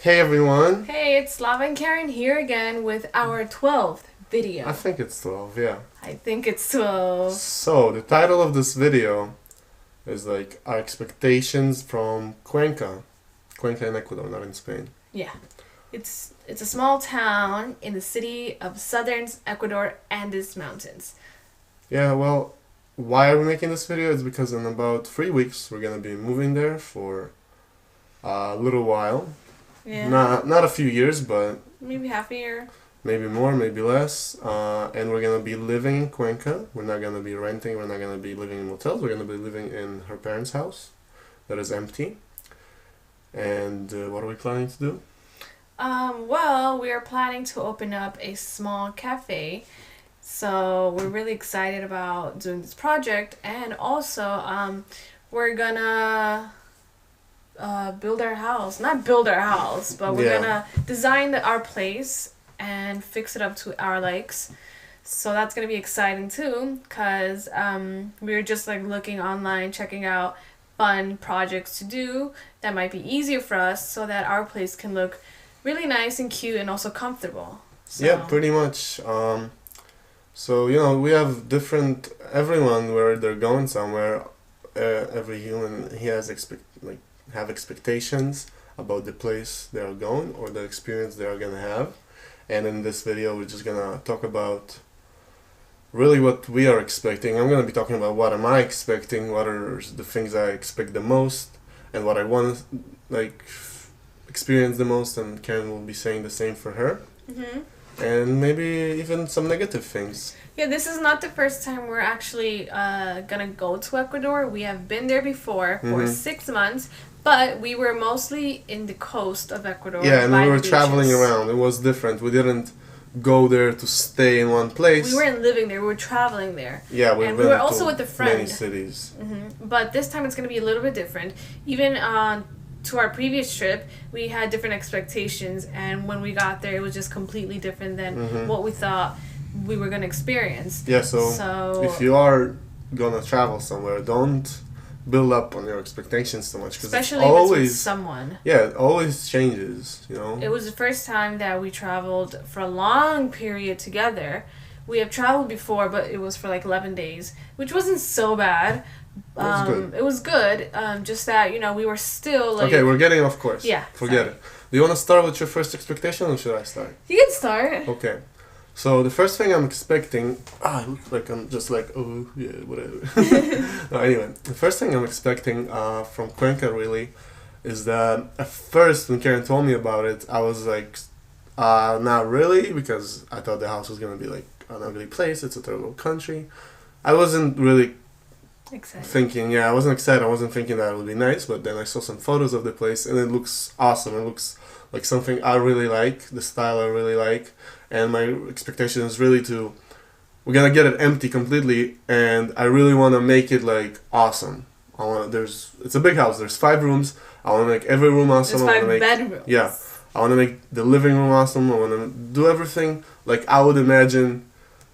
Hey everyone! Hey, it's Lava and Karen here again with our 12th video. I think it's 12, yeah. I think it's 12. So, the title of this video is like our expectations from Cuenca. Cuenca in Ecuador, not in Spain. Yeah. It's a small town in the city of southern Ecuador Andes Mountains. Yeah, well, why are we making this video? It's because in about 3 weeks we're gonna be moving there for a little while. Yeah. Not a few years, but Maybe half a year. maybe more, maybe less. And we're gonna be living in Cuenca. We're not gonna be renting. We're not gonna be living in motels. We're gonna be living in her parents' house that is empty. And what are we planning to do? Well, we are planning to open up a small cafe. So we're really excited about doing this project, and also we're gonna build our house. Not build our house, but we're Yeah. gonna design our place and fix it up to our likes. So that's gonna be exciting too, cause we were just like looking online, checking out fun projects to do that might be easier for us, so that our place can look really nice and cute and also comfortable. So, Yeah, pretty much. So we have different. Everyone where they're going somewhere. Every human he has have expectations about the place they are going or the experience they are gonna have. And in this video, we're just gonna talk about really what we are expecting. I'm gonna be talking about what am I expecting, what are the things I expect the most, and what I want experience the most. And Karen will be saying the same for her, and maybe even some negative things. Yeah, this is not the first time we're actually gonna go to Ecuador. We have been there before for 6 months, but we were mostly in the coast of Ecuador. Yeah, and by we were the beaches. traveling around. It was different. We didn't go there to stay in one place. We weren't living there. We were traveling there. Yeah, and we been were also to with a friend. many cities. But this time it's gonna be a little bit different. Even to our previous trip, we had different expectations, and when we got there, it was just completely different than what we thought we were gonna experience. Yeah, so if you are gonna travel somewhere, don't build up on your expectations too much, because especially it's if it's always with someone. Yeah, it always changes. It was the first time that we traveled for a long period together. We have traveled before, but it was for like 11 days, which wasn't so bad. It was good. Just that, we were still like... Okay, we're getting off course. Yeah. Forget it. Do you want to start with your first expectation, or should I start? You can start. Okay. So the first thing I'm expecting... I look like I'm just like, oh, yeah, whatever. No, anyway, the first thing I'm expecting from Cuenca, really, is that at first, when Karen told me about it, I was like, not really, because I thought the house was going to be like an ugly place. It's a third world country. I wasn't really excited. I wasn't excited. I wasn't thinking that it would be nice, but then I saw some photos of the place, and it looks awesome. It looks like something I really like, the style I really like, and my expectation is really we're gonna get it empty completely, and I really want to make it like awesome. It's a big house. There's 5 rooms. I want to make every room awesome. There's 5 bedrooms. Yeah, I want to make the living room awesome. I want to do everything like I would imagine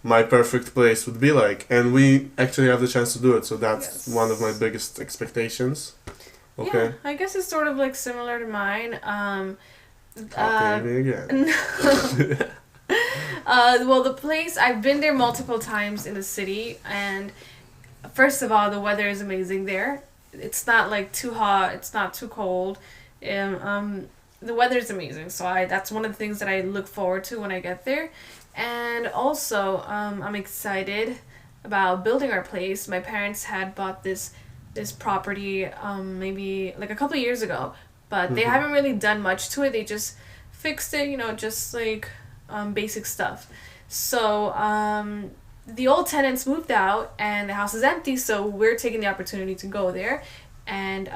my perfect place would be like, and we actually have the chance to do it, so that's one of my biggest expectations. Okay. Yeah, I guess it's sort of like similar to mine. Copy me again. Well, the place, I've been there multiple times in the city, and first of all, the weather is amazing there. It's not like too hot, it's not too cold. The weather is amazing, so that's one of the things that I look forward to when I get there. And also, I'm excited about building our place. My parents had bought this property maybe like a couple of years ago, but they haven't really done much to it. They just fixed it, just like basic stuff. So the old tenants moved out, and the house is empty, so we're taking the opportunity to go there and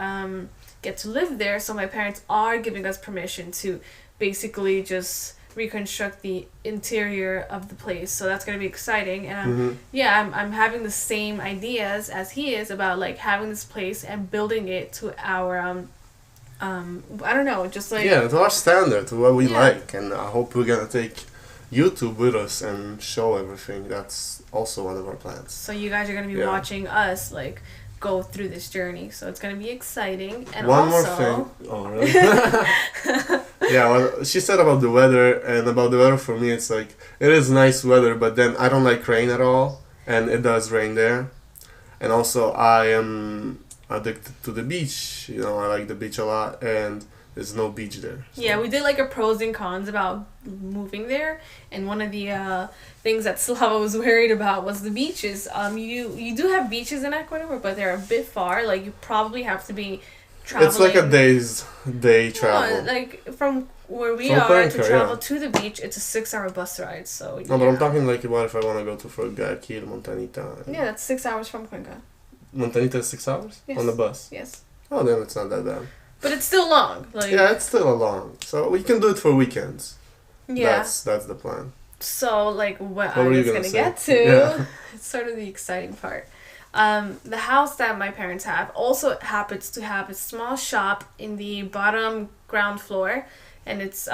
get to live there. So my parents are giving us permission to basically just reconstruct the interior of the place, so that's gonna be exciting. And I'm having the same ideas as he is about like having this place and building it to our I don't know, just like to our standard, to what we like, and I hope we're gonna take YouTube with us and show everything. That's also one of our plans. So you guys are gonna be watching us like go through this journey, so it's gonna be exciting. And one also, more thing. Oh, really? Yeah, well, she said about the weather, and about the weather for me, it's like it is nice weather, but then I don't like rain at all, and it does rain there. And also, I am addicted to the beach. You know, I like the beach a lot, and there's no beach there. Yeah, So. we did like a pros and cons about moving there, and one of the things that Slava was worried about was the beaches. You do have beaches in Ecuador, but they're a bit far. Like you probably have to be traveling. It's like a day travel. No, like from where we From are Cuenca, to travel yeah. to the beach, it's a 6 hour bus ride. So No, but I'm talking like what if I want to go to for Guayaquil, Montanita. Yeah, that's 6 hours from Cuenca. Montanita is 6 hours Yes. on the bus. Yes. Oh, then it's not that bad. But it's still long. Like Yeah, it's still a long. So we can do it for weekends. yeah. That's the plan. So like what What I were you was gonna gonna say? get to, Yeah. it's sort of the exciting part. The house that my parents have also happens to have a small shop in the bottom ground floor, and it's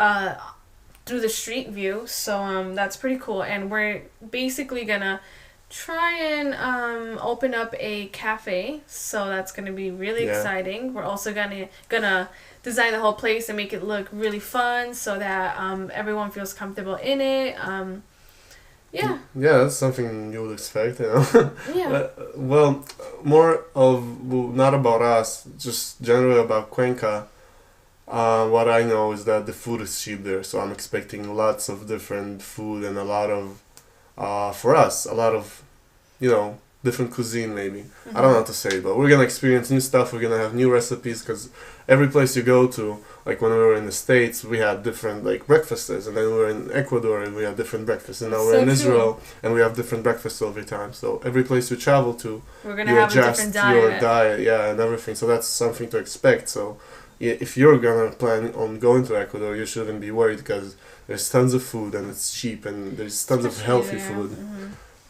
through the street view. So that's pretty cool. And we're basically gonna try and open up a cafe. So that's gonna be really Yeah. exciting. We're also gonna design the whole place and make it look really fun so that everyone feels comfortable in it. Yeah. Yeah, that's something you would expect, you know. Yeah. Well, more of well, not about us, just generally about Cuenca. What I know is that the food is cheap there, so I'm expecting lots of different food and a lot of, for us, a lot of, you know, different cuisine maybe. I don't know how to say it, but we're gonna experience new stuff. We're gonna have new recipes because every place you go to, like when we were in the States, we had different like breakfasts, and then we were in Ecuador and we had different breakfasts, and now we're So in true. Israel and we have different breakfasts every time. So every place you travel to, We're gonna you have a adjust different your diet. diet, yeah, and everything. So that's something to expect. So if you're gonna plan on going to Ecuador, you shouldn't be worried because there's tons of food and it's cheap and there's tons of healthy food,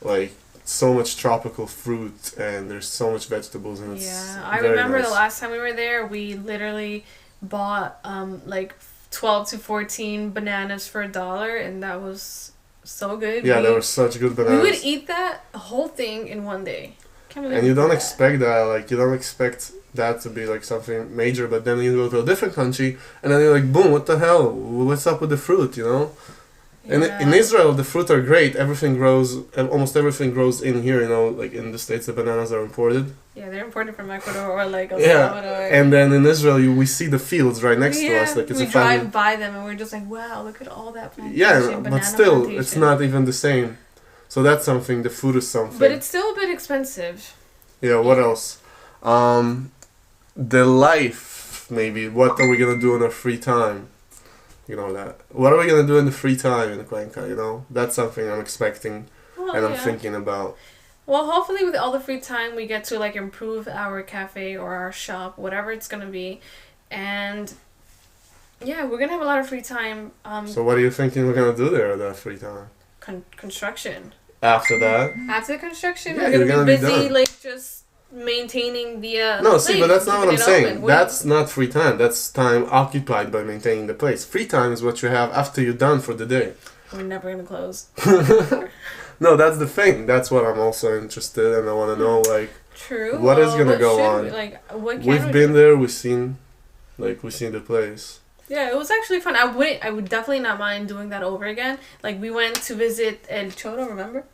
like so much tropical fruit and there's so much vegetables and it's Yeah, I very remember nice. the last time we were there, we literally bought like 12 to 14 bananas for $1, and that was so good. Yeah, they were such good We bananas. would eat that whole thing in one day. Can't believe And you we don't did that. expect that, like you don't expect that to be like something major, but then you go to a different country and then you're like, boom, what the hell? What's up with the fruit, you know? And in Yeah. Israel, the fruit are great. Everything grows, and almost everything grows in here. You know, like in the States, the bananas are imported. Yeah, they're imported from Ecuador or like El Yeah, Salvador. and then in Israel, we see the fields right next to us. Like it's we a family. drive by them and we're just like, wow, look at all that plantation. Yeah, banana but still, it's plantation. not even the same. So that's something. The food is something. But it's still a bit expensive. Yeah. What else? The life maybe. What are we gonna do in our free time? You know that. What are we gonna do in the free time in Cuenca? You know, that's something I'm expecting Well, and I'm yeah. thinking about. Well, hopefully with all the free time we get to like improve our cafe or our shop, whatever it's gonna be, and yeah, we're gonna have a lot of free time. So what are you thinking we're gonna do there at that free time? Construction. After that? After construction, Yeah, we're you're gonna gonna be be busy done. like just maintaining the. No, the see, place, but that's not what I'm keeping it saying. open. We- That's not free time. That's time occupied by maintaining the place. Free time is what you have after you're done for the day. We're never gonna close. No, that's the thing. That's what I'm also interested in. I want to know, like, True. What is gonna go should on? we- like, what can we've we been do? there, we've seen the place. Yeah, it was actually fun. I would definitely not mind doing that over again. Like we went to visit El Choro, remember?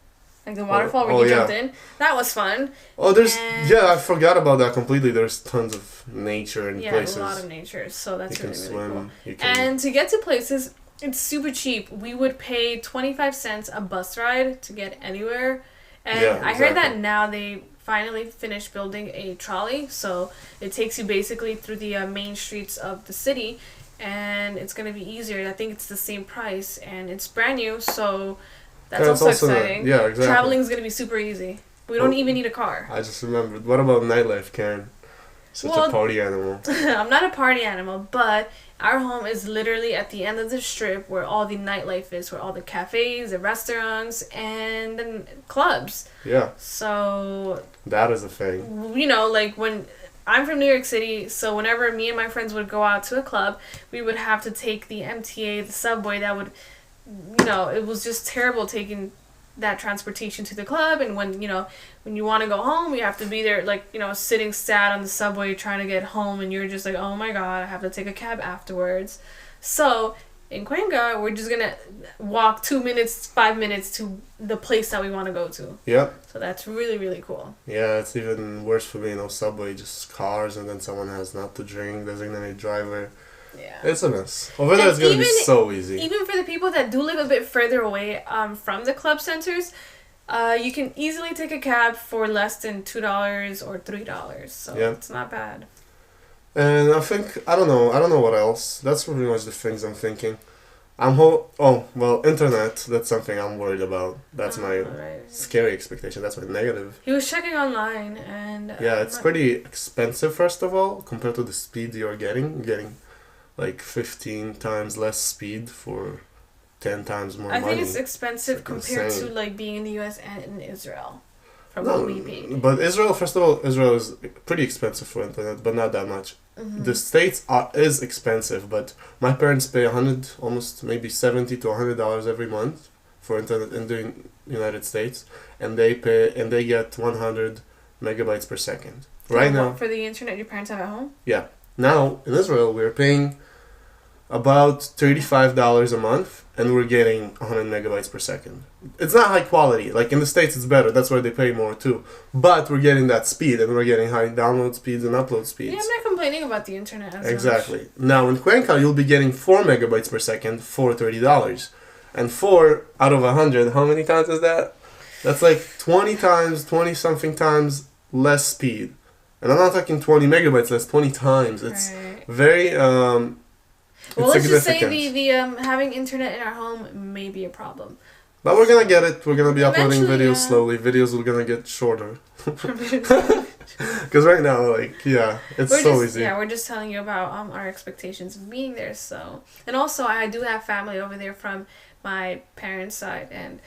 Like the waterfall where oh, you yeah. jumped in. That was fun. Oh, there's, And- yeah, I forgot about that completely. There's tons of nature and Yeah, places. a lot of nature. So that's You can really, really swim, cool. you can... And to get to places, it's super cheap. We would pay 25 cents a bus ride to get anywhere. And Yeah, I heard that exactly. now they finally finished building a trolley. So it takes you basically through the main streets of the city. And it's going to be easier. I think it's the same price. And it's brand new. So that's Yeah, it's also also not- exciting. yeah, exactly. Traveling is going to be super easy. We don't even need a car. I just remembered. What about nightlife, Karen? Such Well- a party animal. I'm not a party animal, but our home is literally at the end of the strip where all the nightlife is, where all the cafes, the restaurants, and the clubs. Yeah, So, that is a thing. you know, like when I'm from New York City, so whenever me and my friends would go out to a club, we would have to take the MTA, the subway. That would, you know, it was just terrible taking that transportation to the club, and when you want to go home, you have to be there, like, sitting sad on the subway trying to get home, and you're just like, oh my god, I have to take a cab afterwards. So in Cuenca, we're just gonna walk 2 minutes, 5 minutes to the place that we want to go to. Yep. So that's really, really cool. Yeah, it's even worse for me, subway, just cars, and then someone has not to drink, designated driver. Yeah. It's a mess. Over there, it's going to be so easy. Even for the people that do live a bit further away from the club centers, you can easily take a cab for less than $2 or $3. So it's not bad. And I think, I don't know what else. That's pretty much the things I'm thinking. Internet, that's something I'm worried about. That's my scary expectation. That's my negative. He was checking online, and... yeah, it's pretty expensive, first of all, compared to the speed you're getting like 15 times less speed for 10 times more money. I think it's expensive compared to like being in the US and in Israel. From what we paid. But Israel, first of all, Israel is pretty expensive for internet, but not that much. Mm-hmm. The States is expensive, but my parents pay almost maybe $70 to $100 every month for internet in the United States, and they get 100 megabytes per second. Right now, for the internet your parents have at home? Yeah. Now in Israel we're paying about $35 a month, and we're getting 100 megabytes per second. It's not high quality. Like in the States, it's better. That's why they pay more too. But we're getting that speed, and we're getting high download speeds and upload speeds. Yeah, I'm not complaining about the internet as exactly. much. Now in Cuenca, you'll be getting 4 megabytes per second for $30. And 4 out of 100, how many times is that? That's like 20 something times less speed. And I'm not talking 20 megabytes less, 20 times. It's very... well, let's just say the having internet in our home may be a problem. But we're gonna get it. We're gonna be uploading videos slowly. Videos are gonna get shorter. Because right now, it's so easy. Yeah, we're just telling you about our expectations of being there. So, and also I do have family over there from my parents' side, and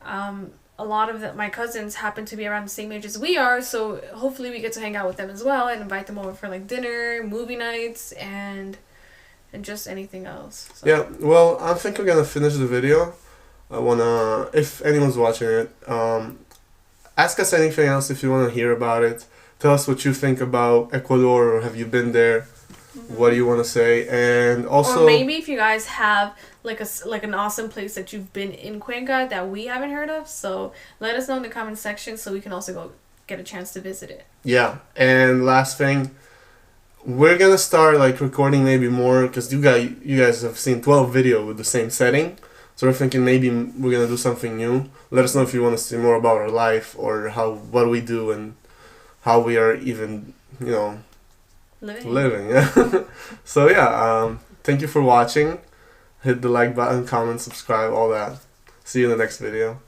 a lot of my cousins happen to be around the same age as we are. So hopefully we get to hang out with them as well and invite them over for like dinner, movie nights, and just anything else. So. Yeah, well, I think we're gonna finish the video. I wanna, if anyone's watching it, ask us anything else if you wanna hear about it. Tell us what you think about Ecuador, or have you been there? Mm-hmm. What do you wanna say? And also, or maybe if you guys have like an awesome place that you've been in Cuenca that we haven't heard of, so let us know in the comment section so we can also go get a chance to visit it. Yeah, and last thing. We're gonna start recording maybe more, because you guys have seen 12 videos with the same setting, so we're thinking maybe we're gonna do something new. Let us know if you want to see more about our life, or what we do and how we are even living. Yeah. So thank you for watching. Hit the like button, comment, subscribe, all that. See you in the next video.